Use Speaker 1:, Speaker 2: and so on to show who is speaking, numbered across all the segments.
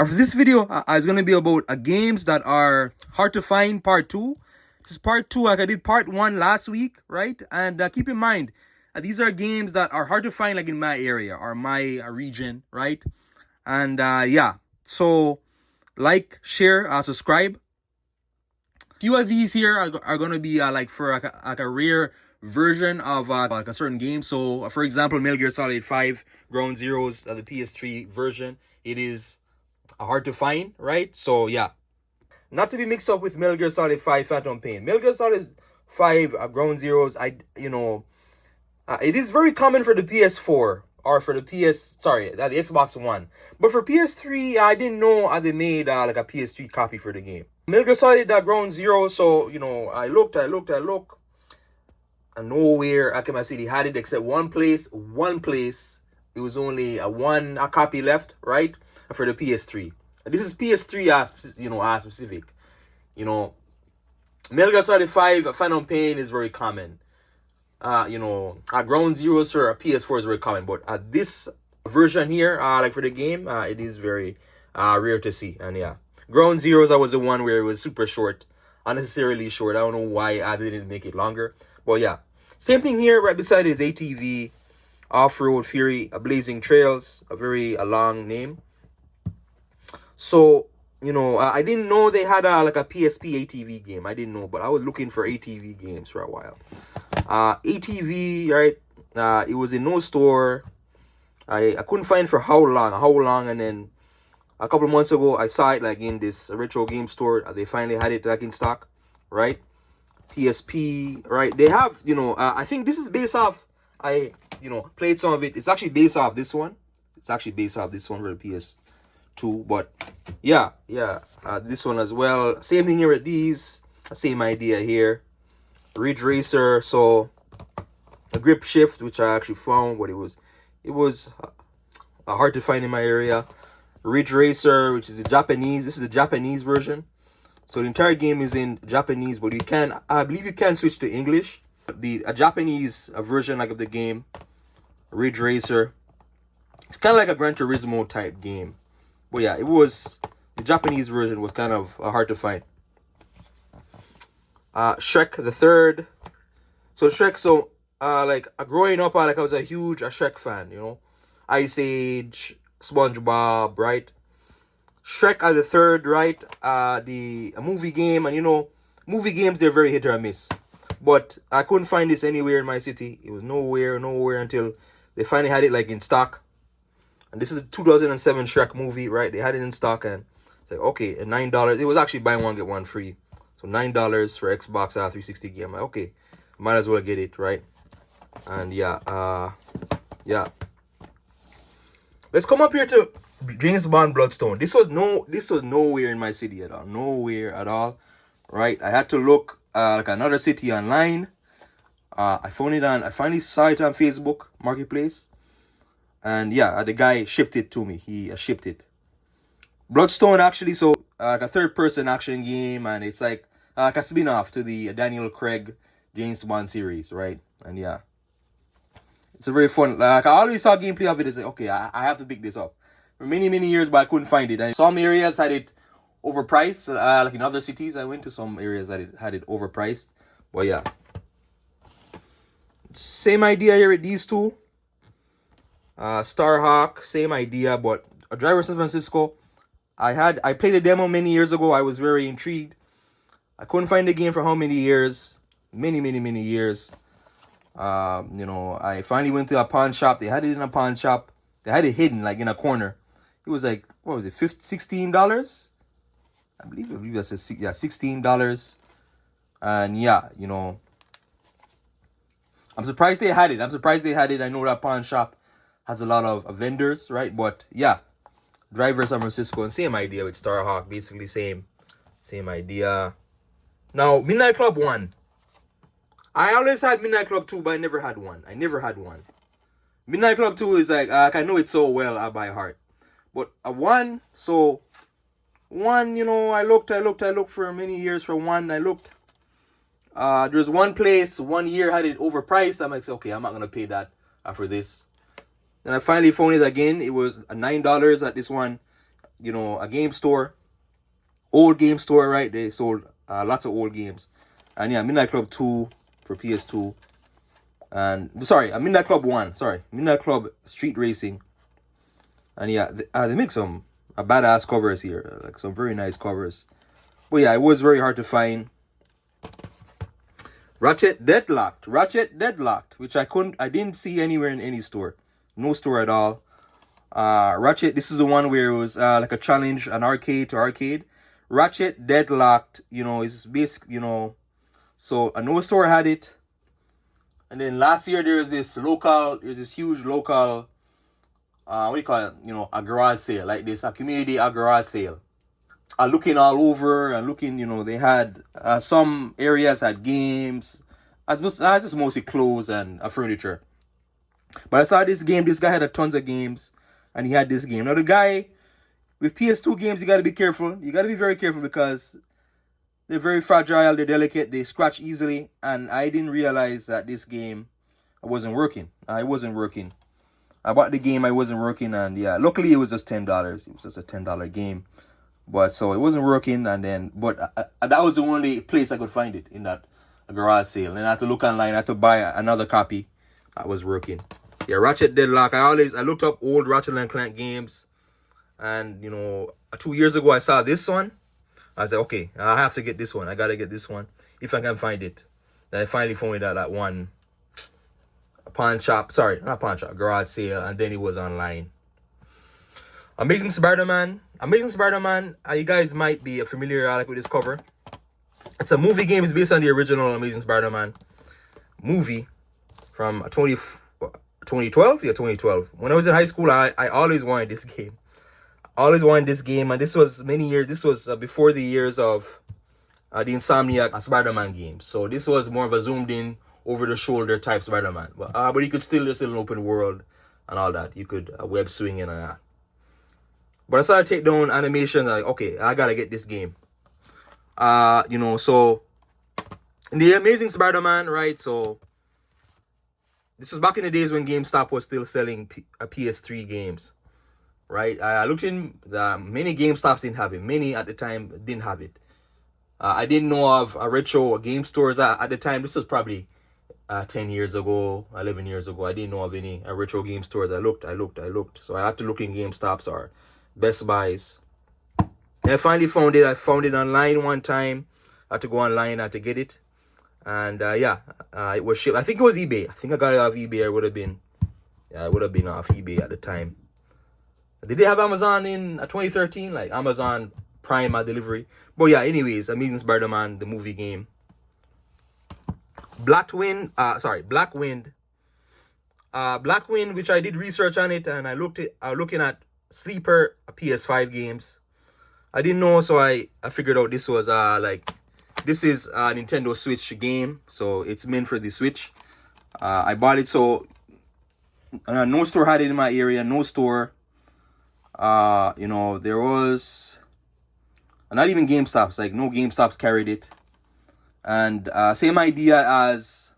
Speaker 1: For this video, it's going to be about games that are hard to find, part 2. This is part 2, like I did part 1 last week, right? And keep in mind, these are games that are hard to find, like in my area or my region, right? And yeah, so like, share, subscribe. Few of these here are going to be like for like a rare version of like a certain game. So for example, Metal Gear Solid 5 Ground Zeroes, the PS3 version, it is hard to find, right? So yeah, not to be mixed up with Metal Gear Solid 5 Phantom Pain. Metal Gear Solid 5 Ground Zeroes, it is very common for the PS4 or for the the Xbox One. But for PS3, I didn't know they made like a PS3 copy for the game. Metal Gear Solid Ground Zero, so I looked, and nowhere I can see they had it except one place. It was only one copy left, right, for the PS3. This is PS3 as specific. Metal Gear Solid 5 Phantom Pain is very common. Ground Zeroes for a PS4 is very common, but this version here, like for the game, it is very rare to see. And yeah, Ground Zeroes, was the one where it was super short, unnecessarily short. I don't know why I didn't make it longer, but yeah, same thing here. Right beside it is ATV Off-Road Fury Blazing Trails, a very long name. So I didn't know they had like a PSP ATV game. I didn't know, but I was looking for ATV games for a while. ATV, right? It was in no store. I couldn't find for how long, and then a couple of months ago I saw it like in this retro game store. They finally had it like in stock, right? PSP, right? They have, I think this is based off. I played some of it. It's actually based off this one. For the PS2, but yeah, this one as well. Same thing here with these. Same idea here. Ridge Racer, so a grip shift, which I actually found, but it was hard to find in my area. Ridge Racer, which is the Japanese. This is the Japanese version, so the entire game is in Japanese, but I believe you can switch to English. A Japanese version like of the game, Ridge Racer. It's kind of like a Gran Turismo type game, but yeah, the Japanese version was kind of hard to find. Shrek the Third. So Shrek, growing up, I was a huge Shrek fan, Ice Age, SpongeBob, right? Shrek the Third, right? A movie game, and movie games, they're very hit or miss. But I couldn't find this anywhere in my city. It was nowhere until they finally had it like in stock. And this is a 2007 Shrek movie, right? They had it in stock, and it's like, okay, and $9. It was actually buy one get one free. So $9 for Xbox 360 game. I'm like, okay, might as well get it, right? And yeah. Let's come up here to James Bond Bloodstone. This was nowhere in my city at all. Nowhere at all. Right? I had to look like another city online. I finally saw it on Facebook Marketplace. And yeah, the guy shipped it to me. He shipped it. Bloodstone, actually, so like a third-person action game, and it's like a spin-off to the Daniel Craig James Bond series, right? And yeah, it's a very fun. Like I always saw gameplay of it. It's like, okay, I have to pick this up. For many years, but I couldn't find it. And some areas had it overpriced. Like in other cities, I went to some areas that had it overpriced. But yeah, same idea here with these two. Starhawk, same idea, but a Driver San Francisco. I played a demo many years ago. I was very intrigued. I couldn't find the game for how many years? Many years. I finally went to a pawn shop. They had it in a pawn shop. They had it hidden like in a corner. It was like, what was it, $16? I believe that's $16. And yeah, I'm surprised they had it. I know that pawn shop has a lot of vendors, right? But yeah, Driver San Francisco, and same idea with Starhawk, basically same idea. Now, Midnight Club 1. I always had Midnight Club 2, but I never had one. Midnight Club 2 is like, I know it so well by heart. But a 1, so 1, I looked for many years for 1. I looked. There's one place, 1 year had it overpriced. I'm like, okay, I'm not going to pay that for this. Then I finally found it again. It was $9 at this one. a game store, old game store, right? They sold lots of old games. And yeah, Midnight Club 2 for PS2. And sorry, Midnight Club 1. Sorry, Midnight Club Street Racing. And yeah, they make some badass covers here, like some very nice covers. But yeah, it was very hard to find. Ratchet Deadlocked, which I didn't see anywhere in any store, no store at all. Ratchet, this is the one where it was like a challenge, an arcade to arcade. Ratchet Deadlocked, is basic, so no store had it. And then last year there's this huge local, what do you call it? A garage sale like this, a community garage sale. Looking all over and looking, they had some areas had games. As just mostly clothes and furniture. But I saw this game. This guy had tons of games, and he had this game. Now the guy with PS2 games, you gotta be careful. You gotta be very careful because they're very fragile. They're delicate. They scratch easily. And I didn't realize that this game wasn't working. It wasn't working. I bought the game. I wasn't working, and yeah, luckily it was just $10. It was just a $10 game. But so it wasn't working, and then that was the only place I could find it, in that garage sale. And I had to look online. I had to buy another copy that was working. Yeah, Ratchet Deadlock. I looked up old Ratchet Clank games, and 2 years ago I saw this one. I said, okay, I have to get this one. I gotta get this one if I can find it. Then I finally found it at that one pawn shop. Sorry, not pawn shop, garage sale, and then it was online. Amazing Spider-Man. You guys might be familiar with this cover. It's a movie game. It's based on the original Amazing Spider-Man movie from 2012. Yeah, 2012. When I was in high school, I always wanted this game. And this was many years. This was before the years of the Insomniac Spider-Man games. So this was more of a zoomed in, over-the-shoulder type Spider-Man. But you could still, there's still an open world and all that. You could web swing and all that. But I started to take down animation, like, okay, I gotta get this game. So in the Amazing Spider-Man, right? So this was back in the days when GameStop was still selling PS3 games, right? I looked in, many GameStops didn't have it. Many at the time didn't have it. I didn't know of retro game stores at the time. This was probably 10 years ago, 11 years ago. I didn't know of any retro game stores. I looked. So I had to look in GameStops or Best Buys. And I finally found it. I found it online one time. I had to go online. I had to get it. And it was shipped. I think it was eBay. I think I got it off eBay. It would have been off eBay at the time. Did they have Amazon in 2013? Like Amazon Prime delivery. But yeah, anyways, Amazing Spider-Man, the movie game. Black Wind, which I did research on it, and I looking at sleeper PS5 games. I didn't know, so I figured out this was this is a Nintendo Switch game, so it's meant for the Switch. I bought it, so no store had it in my area. No store. There was not even GameStops. Like no GameStops carried it. And same idea as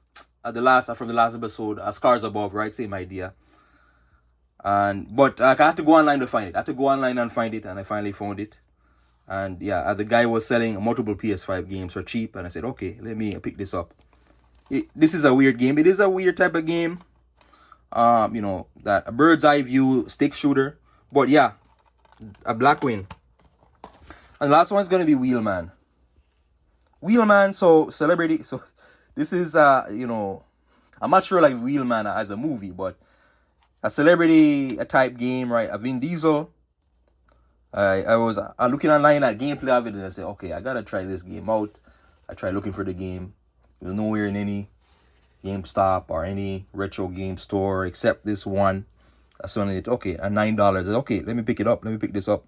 Speaker 1: from the last episode, Scars Above, right? Same idea. But I had to go online to find it. And I finally found it. And yeah, the guy was selling multiple PS5 games for cheap, and I said, okay, let me pick this up. This is a weird game. It is a weird type of game. That a bird's eye view stick shooter. But yeah, a Black Wind. And the last one is gonna be Wheelman. So celebrity. So this is I'm not sure like Wheelman as a movie, but a celebrity type game, right? A Vin Diesel. I was looking online at gameplay of it, and I said, okay, I gotta try this game out. I tried looking for the game. It was nowhere in any GameStop or any retro game store except this one. I saw it. Okay, at $9. Okay, let me pick it up. Let me pick this up.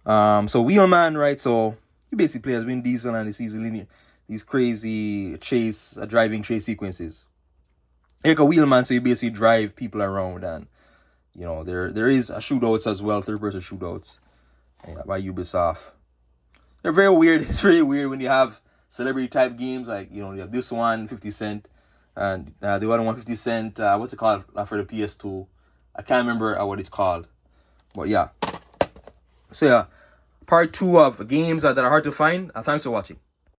Speaker 1: So Wheelman, right? So you basically play as Vin Diesel, and these crazy driving chase sequences. Like a Wheelman, so you basically drive people around, and there is a shootouts as well, third-person shootouts by Ubisoft. They're very weird. It's very weird when you have celebrity type games, like you have this one, 50 Cent, and the other one, 50 Cent. What's it called for the PS2? I can't remember what it's called, but yeah. So yeah, part 2 of games that are hard to find. Thanks for watching.